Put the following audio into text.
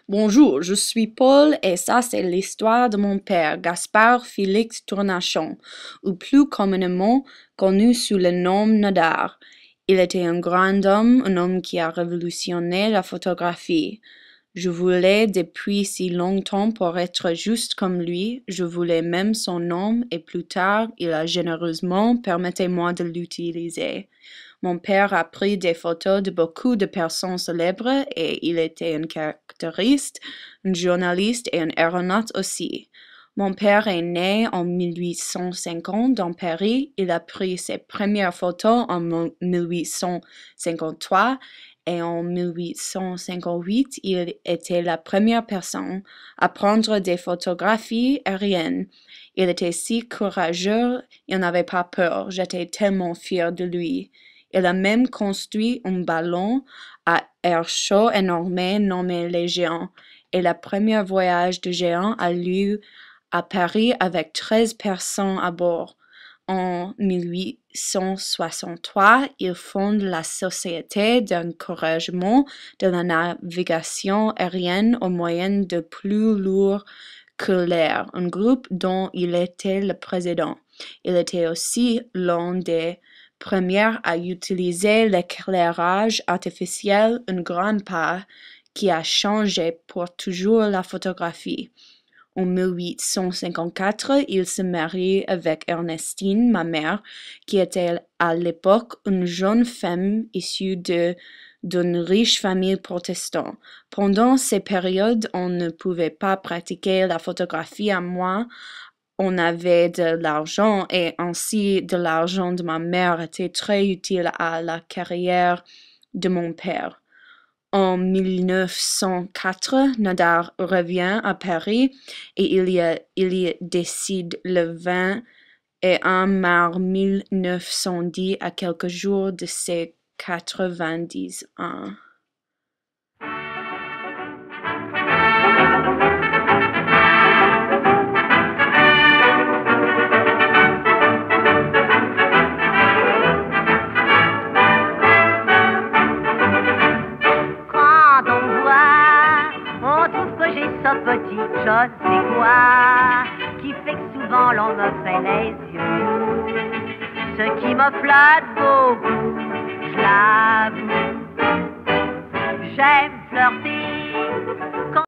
Bonjour, je suis Paul et ça c'est l'histoire de mon père, Gaspard Félix Tournachon, ou plus communément connu sous le nom Nadar. Il était un grand homme, un homme qui a révolutionné la photographie. Je voulais depuis si longtemps pour être juste comme lui, je voulais même son nom et plus tard il a généreusement permettez-moi de l'utiliser. Mon père a pris des photos de beaucoup de personnes célèbres et il était un caricaturiste, un journaliste et un aéronaute aussi. Mon père est né en 1850 dans Paris. Il a pris ses premières photos en 1853 et en 1858, il était la première personne à prendre des photographies aériennes. Il était si courageux, il n'avait pas peur. J'étais tellement fière de lui. Il a même construit un ballon à air chaud énorme nommé les Géants, et le premier voyage de Géants a lieu à Paris avec 13 personnes à bord. En 1863, il fonde la Société d'encouragement de la navigation aérienne aux moyens de plus lourds que l'air, un groupe dont il était le président. Il était aussi l'un des première à utiliser l'éclairage artificiel, un grand pas qui a changé pour toujours la photographie. En 1854, il se marie avec Ernestine, ma mère, qui était à l'époque une jeune femme issue d'une riche famille protestante. Pendant ces périodes, on ne pouvait pas pratiquer la photographie à moi. On avait de l'argent et ainsi de l'argent de ma mère était très utile à la carrière de mon père. En 1904, Nadar revient à Paris et il décide le 21 mars 1910 à quelques jours de ses 90 ans. Quand on voit, on trouve que j'ai ce petit je sais quoi, qui fait que souvent l'on me fait les yeux. Ce qui me flatte beaucoup, je l'avoue. J'aime flirter